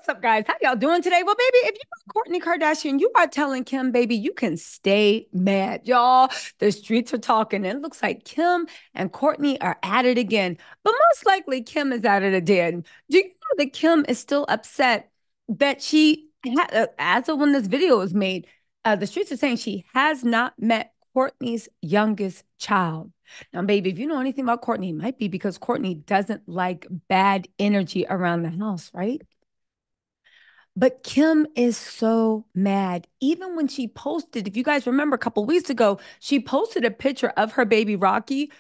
What's up, guys? How y'all doing today? Well, baby, if you are Kourtney Kardashian, you are telling Kim, baby, you can stay mad, y'all. The streets are talking. And it looks like Kim and Kourtney are at it again. But most likely, Kim is at it again. Do you know that Kim is still upset that as of when this video was made, the streets are saying she has not met Kourtney's youngest child. Now, baby, if you know anything about Kourtney, it might be because Kourtney doesn't like bad energy around the house, right? But Kim is so mad. Even when she posted, if you guys remember a couple weeks ago, she posted a picture of her baby Rocky.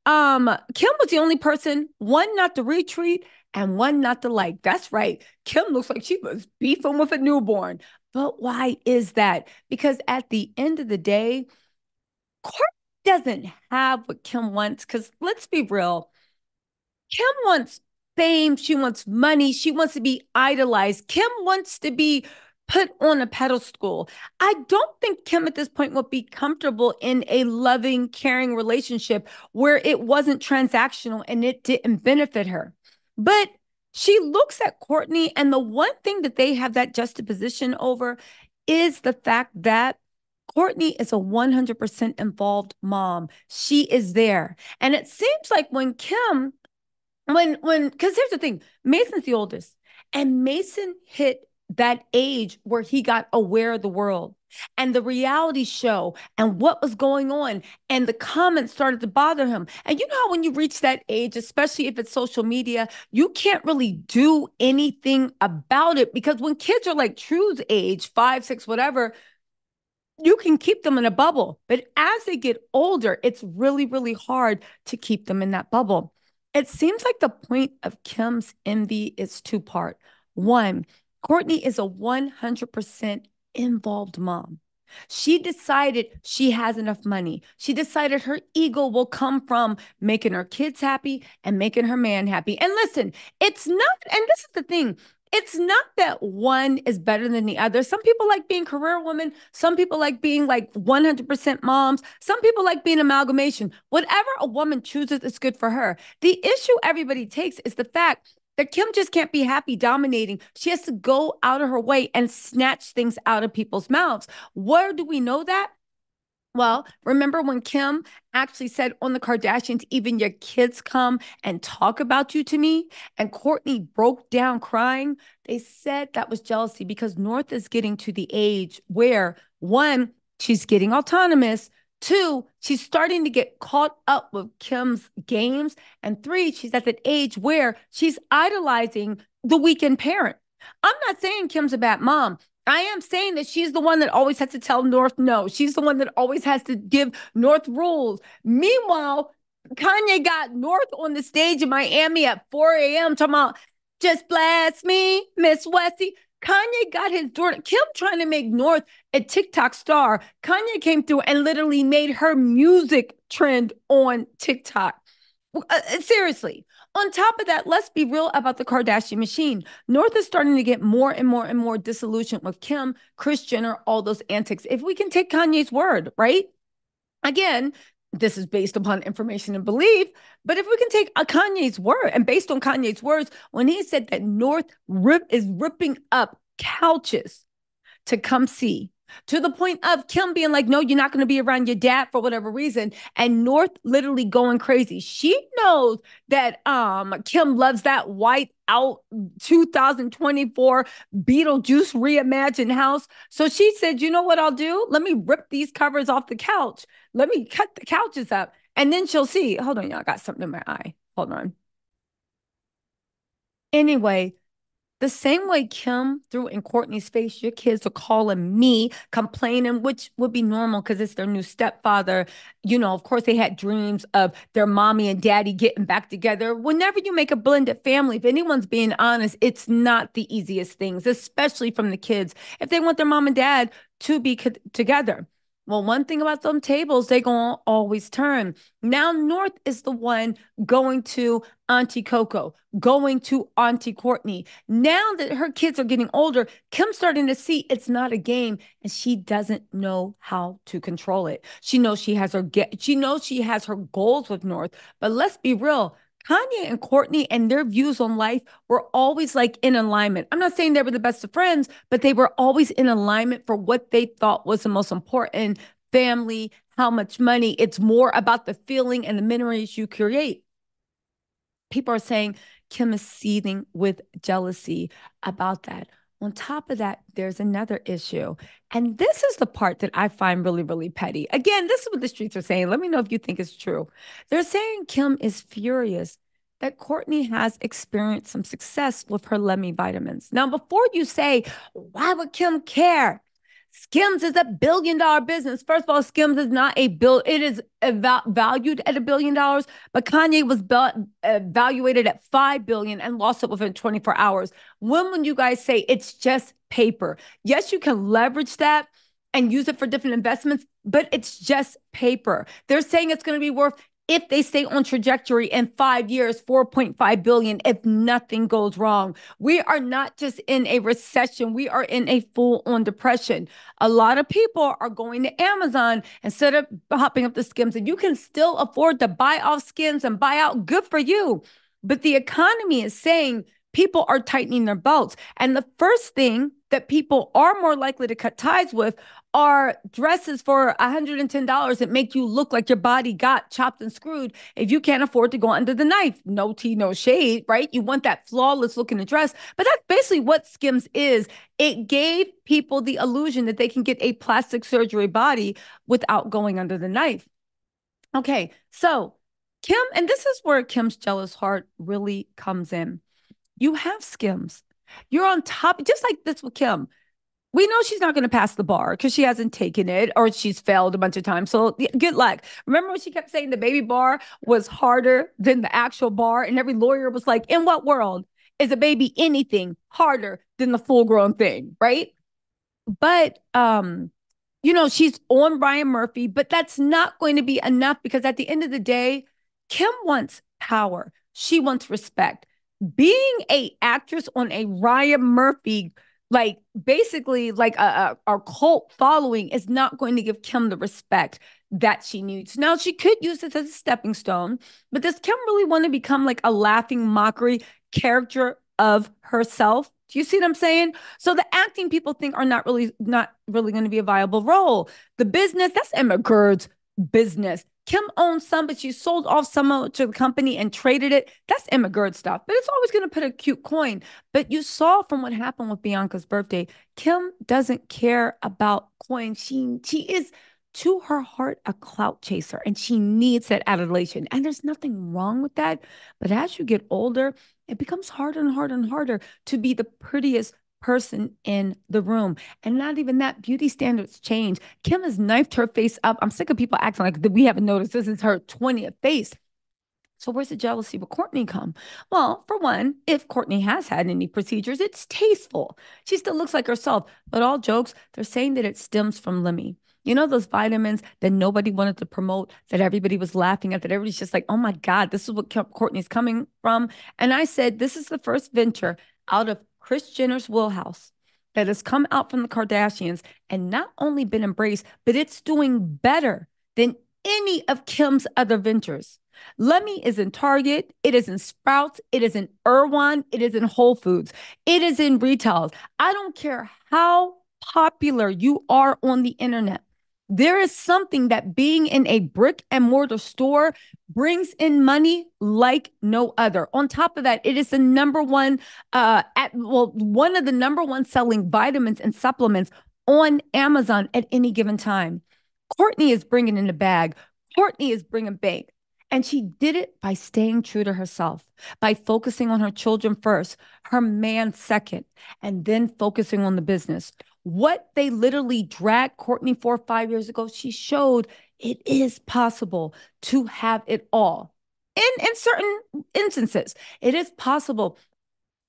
Kim was the only person, one not to retweet and one not to like. That's right. Kim looks like she was beefing with a newborn. But why is that? Because at the end of the day, Court doesn't have what Kim wants. Because let's be real, Kim wants fame. She wants money. She wants to be idolized. Kim wants to be put on a pedestal. I don't think Kim at this point would be comfortable in a loving, caring relationship where it wasn't transactional and it didn't benefit her. But she looks at Kourtney, and the one thing that they have that juxtaposition over is the fact that Kourtney is a 100% involved mom. She is there. And it seems like because here's the thing, Mason's the oldest, and Mason hit that age where he got aware of the world and the reality show and what was going on, and the comments started to bother him. And you know how when you reach that age, especially if it's social media, you can't really do anything about it, because when kids are like True's age, 5, 6, whatever, you can keep them in a bubble. But as they get older, it's really, really hard to keep them in that bubble. It seems like the point of Kim's envy is two-part. One, Kourtney is a 100% involved mom. She decided she has enough money. She decided her ego will come from making her kids happy and making her man happy. And listen, it's not, and this is the thing, it's not that one is better than the other. Some people like being career women. Some people like being like 100% moms. Some people like being amalgamation. Whatever a woman chooses is good for her. The issue everybody takes is the fact that Kim just can't be happy dominating. She has to go out of her way and snatch things out of people's mouths. Where do we know that? Well, remember when Kim actually said on the Kardashians, even your kids come and talk about you to me? And Kourtney broke down crying. They said that was jealousy because North is getting to the age where, one, she's getting autonomous. Two, she's starting to get caught up with Kim's games. And three, she's at that age where she's idolizing the weekend parent. I'm not saying Kim's a bad mom. I am saying that she's the one that always has to tell North no. She's the one that always has to give North rules. Meanwhile, Kanye got North on the stage in Miami at 4 a.m. talking about just bless me, Miss Westy. Kanye got his daughter, Kim, trying to make North a TikTok star. Kanye came through and literally made her music trend on TikTok. Seriously. On top of that, let's be real about the Kardashian machine. North is starting to get more and more and more disillusioned with Kim, Kris Jenner, all those antics. If we can take Kanye's word, right? Again, this is based upon information and belief, but if we can take a Kanye's word, and based on Kanye's words, when he said that North is ripping up couches to come see, to the point of Kim being like, no, you're not going to be around your dad for whatever reason. And North literally going crazy. She knows that Kim loves that white out 2024 Beetlejuice reimagined house. So she said, you know what I'll do? Let me rip these covers off the couch. Let me cut the couches up. And then she'll see. Hold on, y'all. I got something in my eye. Hold on. Anyway, the same way Kim threw in Kourtney's face, your kids are calling me, complaining, which would be normal because it's their new stepfather. You know, of course, they had dreams of their mommy and daddy getting back together. Whenever you make a blended family, if anyone's being honest, it's not the easiest things, especially from the kids, if they want their mom and dad to be together. Well, one thing about them tables, they gonna always turn. Now North is the one going to Auntie Coco, going to Auntie Kourtney. Now that her kids are getting older, Kim's starting to see it's not a game, and she doesn't know how to control it. She knows she has her goals with North, but let's be real. Kanye and Kourtney and their views on life were always like in alignment. I'm not saying they were the best of friends, but they were always in alignment for what they thought was the most important: family, how much money. It's more about the feeling and the memories you create. People are saying Kim is seething with jealousy about that. On top of that, there's another issue. And this is the part that I find really, really petty. Again, this is what the streets are saying. Let me know if you think it's true. They're saying Kim is furious that Kourtney has experienced some success with her Lemmy vitamins. Now, before you say, why would Kim care? Skims is $1 billion business. First of all, Skims is not a bill. It is valued at $1 billion, but Kanye was valuated at 5 billion and lost it within 24 hours. When would you guys say it's just paper? Yes, you can leverage that and use it for different investments, but it's just paper. They're saying it's going to be worth, if they stay on trajectory in 5 years, 4.5 billion if nothing goes wrong. We are not just in a recession, we are in a full-on depression. A lot of people are going to Amazon instead of hopping up the Skims, and you can still afford to buy off Skims and buy out. Good for you. But the economy is saying people are tightening their belts. And the first thing that people are more likely to cut ties with are dresses for $110 that make you look like your body got chopped and screwed if you can't afford to go under the knife. No tea, no shade, right? You want that flawless looking dress. But that's basically what Skims is. It gave people the illusion that they can get a plastic surgery body without going under the knife. Okay, so Kim, and this is where Kim's jealous heart really comes in. You have Skims. You're on top, just like this with Kim. We know she's not going to pass the bar because she hasn't taken it or she's failed a bunch of times. So good luck. Remember when she kept saying the baby bar was harder than the actual bar? And every lawyer was like, in what world is a baby anything harder than the full grown thing? Right. But, she's on Ryan Murphy, but that's not going to be enough because at the end of the day, Kim wants power. She wants respect. Being a actress on a Ryan Murphy, like basically like a cult following, is not going to give Kim the respect that she needs. Now, she could use this as a stepping stone, but does Kim really want to become like a laughing mockery character of herself? Do you see what I'm saying? So the acting people think are not really going to be a viable role. The business, that's Emma Gird's business. Kim owns some, but she sold off some to the company and traded it. That's Emma Gird stuff. But it's always going to put a cute coin. But you saw from what happened with Bianca's birthday, Kim doesn't care about coins. She is, to her heart, a clout chaser, and she needs that adulation. And there's nothing wrong with that. But as you get older, it becomes harder and harder and harder to be the prettiest person in the room. And not even that, beauty standards change. Kim has knifed her face up. I'm sick of people acting like we haven't noticed this is her 20th face. So where's the jealousy with Kourtney come? Well, for one, if Kourtney has had any procedures, it's tasteful. She still looks like herself. But all jokes, they're saying that it stems from Lemmy. You know, those vitamins that nobody wanted to promote, that everybody was laughing at, that everybody's just like, oh my God, this is what Kourtney's coming from. And I said, this is the first venture out of Kris Jenner's wheelhouse that has come out from the Kardashians and not only been embraced, but it's doing better than any of Kim's other ventures. Lemmy is in Target, it is in Sprouts, it is in Erewhon, it is in Whole Foods, it is in retails. I don't care how popular you are on the internet. There is something that being in a brick and mortar store brings in money like no other. On top of that, it is the number one, one of the number one selling vitamins and supplements on Amazon at any given time. Kourtney is bringing in the bag. Kourtney is bringing bank. And she did it by staying true to herself, by focusing on her children first, her man second, and then focusing on the business. What they literally dragged Kourtney 5 years ago, she showed it is possible to have it all. In certain instances, it is possible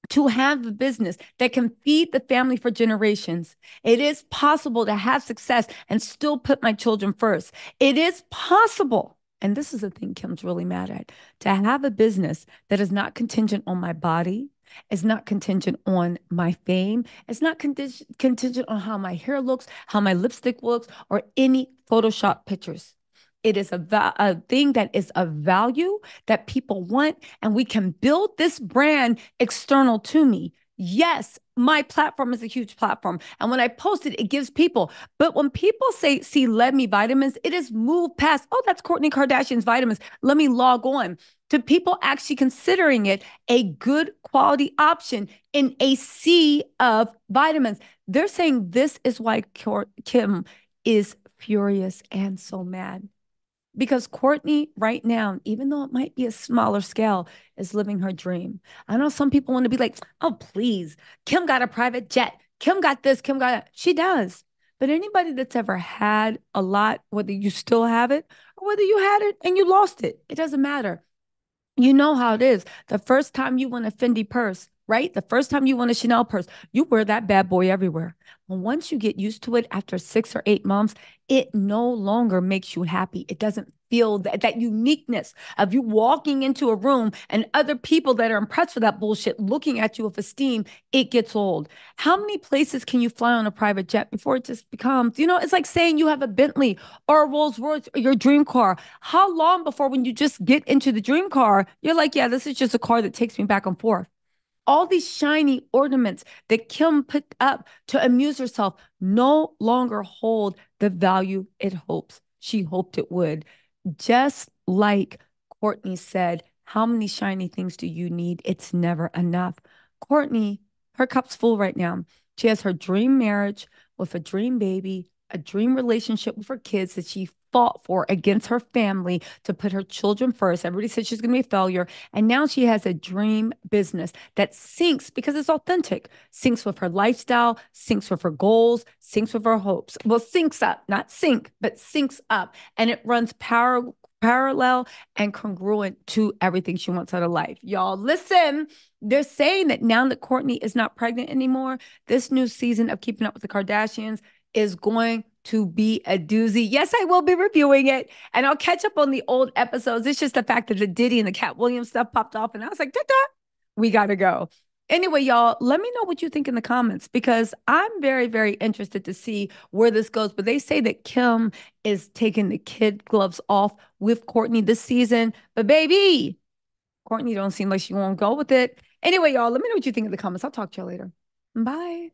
to have a business that can feed the family for generations. It is possible to have success and still put my children first. It is possible, and this is the thing Kim's really mad at, to have a business that is not contingent on my body, is not contingent on my fame, it's not contingent on how my hair looks, how my lipstick looks, or any Photoshop pictures. It is a thing that is of value that people want, and we can build this brand external to me. Yes, my platform is a huge platform. And when I post it, it gives people. But when people say, see, Let Me vitamins, it is moved past, oh, that's Kourtney Kardashian's vitamins. Let me log on to people actually considering it a good quality option in a sea of vitamins. They're saying this is why Kim is furious and so mad. Because Kourtney, right now, even though it might be a smaller scale, is living her dream. I know some people want to be like, oh, please, Kim got a private jet. Kim got this, Kim got it. She does. But anybody that's ever had a lot, whether you still have it or whether you had it and you lost it, it doesn't matter. You know how it is. The first time you want a Fendi purse, right? The first time you want a Chanel purse, you wear that bad boy everywhere. But once you get used to it after 6 or 8 months, it no longer makes you happy. It doesn't feel that uniqueness of you walking into a room and other people that are impressed with that bullshit looking at you with esteem. It gets old. How many places can you fly on a private jet before it just becomes, it's like saying you have a Bentley or a Rolls Royce or your dream car. How long before when you just get into the dream car, you're like, yeah, this is just a car that takes me back and forth. All these shiny ornaments that Kim put up to amuse herself no longer hold the value she hoped it would. Just like Kourtney said, how many shiny things do you need? It's never enough. Kourtney, her cup's full right now. She has her dream marriage with a dream baby, a dream relationship with her kids that she fought for against her family to put her children first. Everybody said she's going to be a failure. And now she has a dream business that syncs because it's authentic, syncs with her lifestyle, syncs with her goals, syncs with her hopes. Well, syncs up, not sync, but syncs up. And it runs parallel and congruent to everything she wants out of life. Y'all, listen. They're saying that now that Kourtney is not pregnant anymore, this new season of Keeping Up with the Kardashians is going to be a doozy. Yes, I will be reviewing it, and I'll catch up on the old episodes. It's just the fact that the Diddy and the Cat Williams stuff popped off, and I was like, da-da, we got to go. Anyway, y'all, let me know what you think in the comments because I'm very, very interested to see where this goes. But they say that Kim is taking the kid gloves off with Kourtney this season. But baby, Kourtney don't seem like she won't go with it. Anyway, y'all, let me know what you think in the comments. I'll talk to you later. Bye.